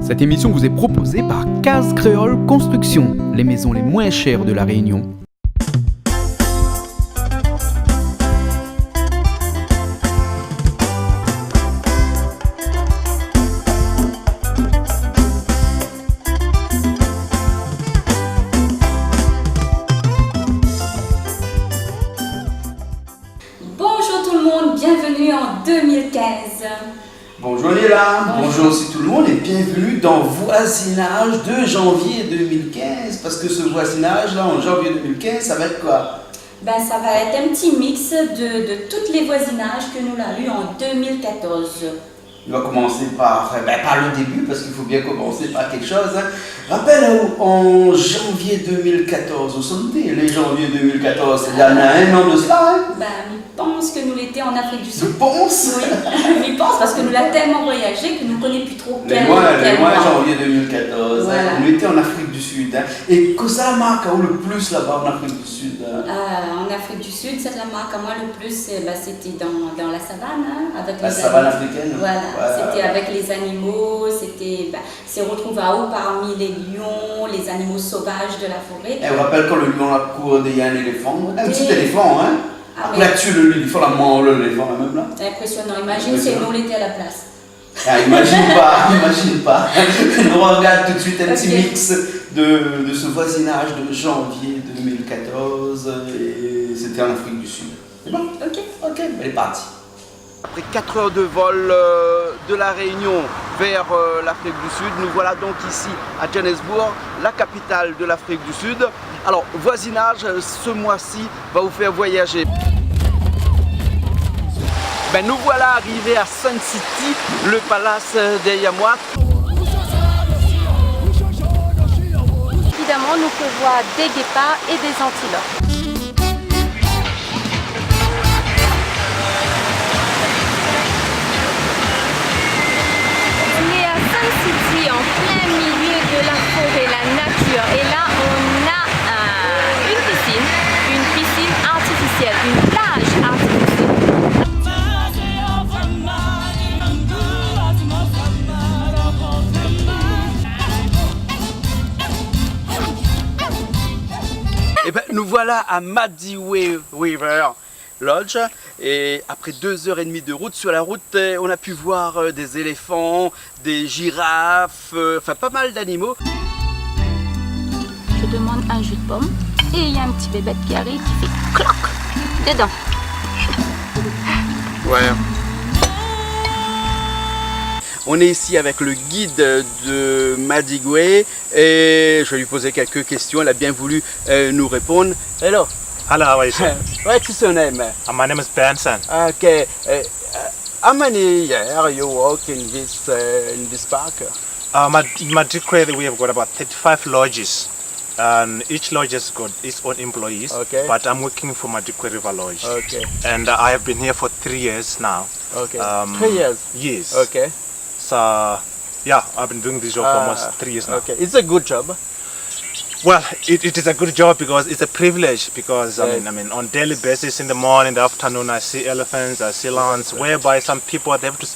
Cette émission vous est proposée par Case Créole Construction, les maisons les moins chères de la Réunion. Bonjour tout le monde, bienvenue en 2015. Bonjour Léla, bonjour aussi tout le monde et bienvenue dans Voisinage de janvier 2015. Parce que ce voisinage-là, en janvier 2015, ça va être quoi? Ça va être un petit mix de tous les voisinages que nous l'avons eu en 2014. On va commencer par le début, parce qu'il faut bien commencer par quelque chose. Rappelle, en janvier 2014, où sommes-nous? Les janvier 2014, c'est il y a un an de cela, hein? Je pense que nous l'étions en Afrique du Sud. Je pense. Oui, je pense parce que nous l'avons tellement voyagé que nous ne connaissons plus trop Les mois janvier 2014, voilà. On était en Afrique du Sud. Et que ça marque le plus là-bas en Afrique du Sud? En Afrique du Sud, cette la marque à moi le plus, c'était dans la savane, avec la les savane animaux. africaine. Voilà, c'était avec les animaux, c'est retrouvé à haut parmi les lions, les animaux sauvages de la forêt. Et on rappelle quand le lion a couru, il y a un éléphant, un petit éléphant, hein? Ah, là, tu l'éléphant, la main, l'éléphant, là même là. C'est impressionnant, imagine si nous l'étions à la place. Ah, imagine pas. On regarde tout de suite un petit mix de ce voisinage de janvier 2014 et c'était en Afrique du Sud. C'est bon? Ok, elle est partie. Après 4 heures de vol de la Réunion vers l'Afrique du Sud, nous voilà donc ici à Johannesburg, la capitale de l'Afrique du Sud. Alors, voisinage, ce mois-ci, va vous faire voyager. Nous voilà arrivés à Sun City, le palace des Yamois. Évidemment, nous pouvons voir des guépards et des antilopes. En plein milieu de la forêt, la nature. Et là, on a une piscine artificielle, une plage artificielle. Nous voilà à Madiwe River Lodge et après 2h30 de route, sur la route on a pu voir des éléphants, des girafes, pas mal d'animaux. Je demande un jus de pomme et il y a un petit bébé qui arrive qui fait cloc dedans. Ouais. On est ici avec le guide de Madiwe et je vais lui poser quelques questions, elle a bien voulu nous répondre. Hello. Hello, how are you, sir? What is your name? My name is Benson. Okay. How many years you work in this park? Madikwe, we have got about 35 lodges. And each lodge has got its own employees. Okay. But I'm working for Madikwe River Lodge. Okay. And I have been here for 3 years now. Okay. 3 years? Yes. Okay. So, yeah, I've been doing this job for almost 3 years now. Okay. It's a good job. Well, it is a good job because it's a privilege because I mean on daily basis in the morning, the afternoon I see elephants, I see lions, whereby some people they have to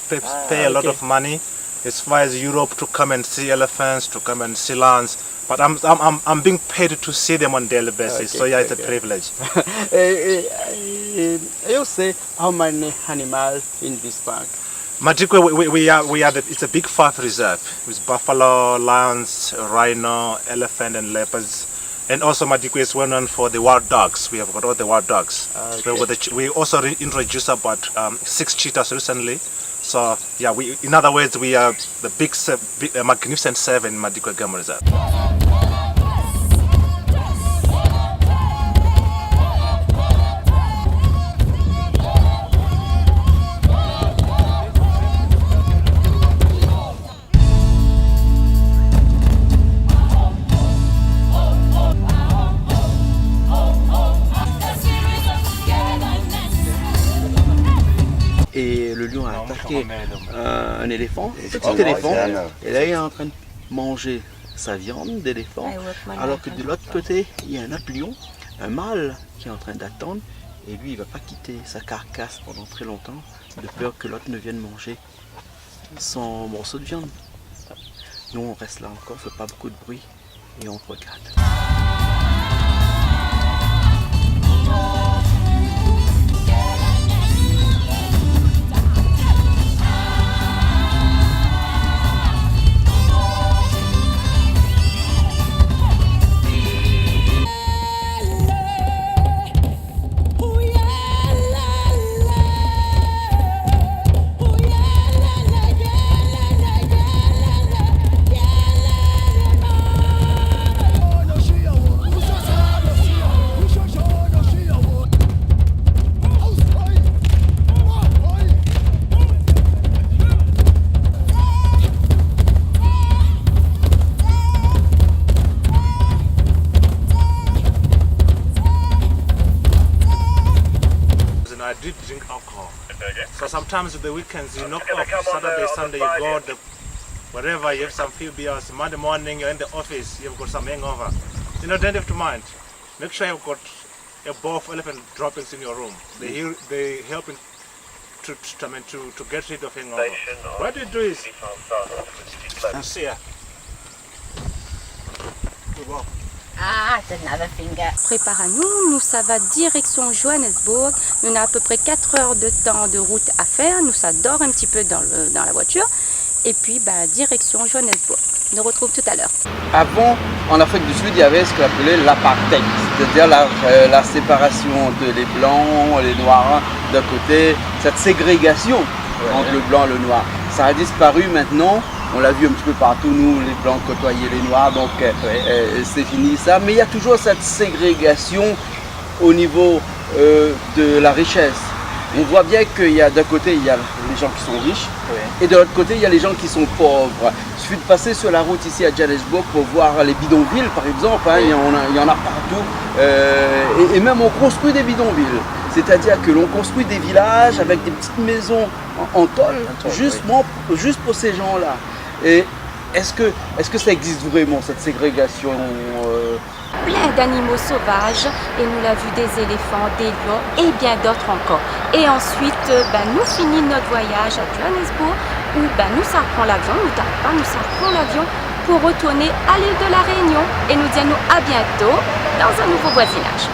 pay a lot of money as far as Europe to come and see elephants, to come and see lions. But I'm being paid to see them on daily basis, so yeah, it's a privilege. You say how many animals in this park? Madikwe, it's a big 5 reserve with buffalo, lions, rhino, elephant and leopards. And also Madikwe is well known for the wild dogs. We have got all the wild dogs. Okay. We also introduced about 6 cheetahs recently. So yeah, in other words, we are the big magnificent 7 in Madikwe Game Reserve. Et le lion a attaqué un éléphant, un petit éléphant, et là il est en train de manger sa viande d'éléphant, alors que de l'autre côté il y a un autre lion, un mâle qui est en train d'attendre, et lui il ne va pas quitter sa carcasse pendant très longtemps, de peur que l'autre ne vienne manger son morceau de viande. Nous, on reste là encore, on fait pas beaucoup de bruit et on regarde. I did drink alcohol. So sometimes the weekends you knock off, Saturday, Sunday you go wherever, you have some few beers. Monday morning you're in the office, you've got some hangover. Don't have to mind. Make sure you've got a bowl of elephant droppings in your room. They help to get rid of hangover. What you do is, see ya. Good walk. Ah, it's another finger. Prépare à nous, ça va direction Johannesburg. Nous avons à peu près 4 heures de temps de route à faire. Nous, ça dort un petit peu dans la voiture. Et puis, direction Johannesburg. On nous retrouve tout à l'heure. Avant, en Afrique du Sud, il y avait ce qu'on appelait l'apartheid, c'est-à-dire la séparation des Blancs, les Noirs d'un côté, cette ségrégation entre le Blanc et le Noir. Ça a disparu maintenant. On l'a vu un petit peu partout, nous, les Blancs côtoyer les Noirs, donc c'est fini ça. Mais il y a toujours cette ségrégation au niveau de la richesse. On voit bien qu'il y a d'un côté, il y a les gens qui sont riches, et de l'autre côté, il y a les gens qui sont pauvres. Il suffit de passer sur la route ici à Johannesburg pour voir les bidonvilles, par exemple, hein, il y en a partout. Et même on construit des bidonvilles. C'est-à-dire que l'on construit des villages avec des petites maisons en tôle, juste pour ces gens-là. Et est-ce que ça existe vraiment, cette ségrégation Plein d'animaux sauvages, et nous l'avons vu des éléphants, des lions et bien d'autres encore. Et ensuite, nous finissons notre voyage à Johannesburg, où nous ça prend l'avion, nous ça prend l'avion pour retourner à l'île de la Réunion et nous disons à bientôt dans un nouveau voisinage.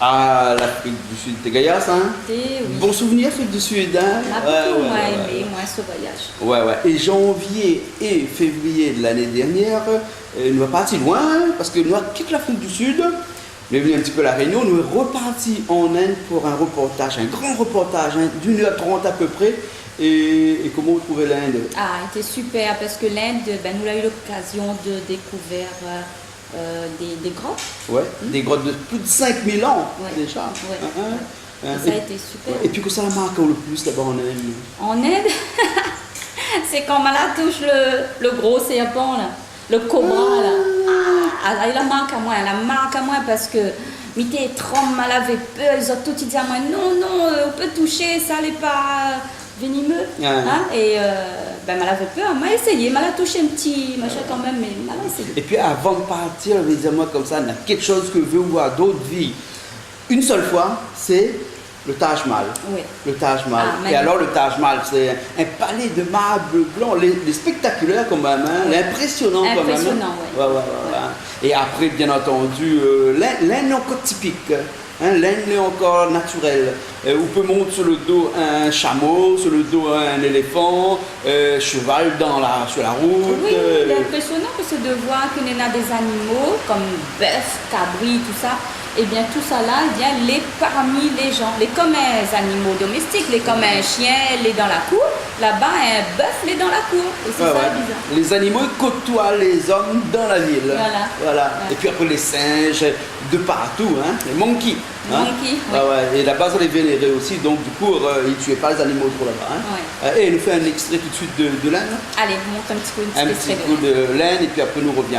Ah, l'Afrique du Sud, t'es gaillasse, hein? Oui. Bon souvenir, Afrique du Sud, hein? Beaucoup aimé, moi, ce voyage. Ouais. Et janvier et février de l'année dernière, nous sommes partis loin, parce que nous avons quitté l'Afrique du Sud, nous sommes venus un petit peu à la Réunion, nous sommes repartis en Inde pour un reportage, un grand reportage, d'1h30 à peu près. Et comment vous trouvez l'Inde? Ah, c'était super, parce que l'Inde, nous avons eu l'occasion de découvrir des grottes. Ouais, des grottes de plus de 5000 ans déjà. Ouais. Ça a été super. Et puis que ça la marque le plus là-bas en Inde? En Inde, c'est quand Mala touche le gros serpent, là, le cobra. Là, il la marque à moi parce que Mité et Trom m'avaient peur, ils ont tout dit à moi, non, on peut toucher, ça n'est pas venimeux. Et m'a avait peur, m'a essayé, m'a touché un petit machin quand même, mais m'a essayé. Et puis avant de partir, évidemment comme ça, il y a quelque chose que je veux voir d'autres vies. Une seule fois, c'est le Taj Mahal. Oui. Le Taj Mahal. Et alors le Taj Mahal, c'est un palais de marbre blanc, les spectaculaires quand même, hein, l'impressionnant quand même. Impressionnant, oui. Ouais. Et après, bien entendu, l'Inde est encore typique. L'Inde est encore naturelle. On peut monter sur le dos un chameau, sur le dos un éléphant, cheval sur la route. Oui, c'est impressionnant parce que de voir qu'il y a des animaux comme bœuf, cabri, tout ça. Et bien tout ça là, les parmi les gens, les comme un animaux domestiques, les comme un chien, les dans la cour. Là-bas, un bœuf, les dans la cour. Et c'est ça bizarre. Les animaux côtoient les hommes dans la ville. Voilà. Et puis après les singes de partout, hein, les monkeys. Et là-bas, on les vénérait aussi, donc du coup, ils ne tuaient pas les animaux trop là-bas. Et il nous fait un extrait tout de suite de l'Inde. Allez, montre un petit coup, un petit coup de l'Inde, et puis après, nous revient.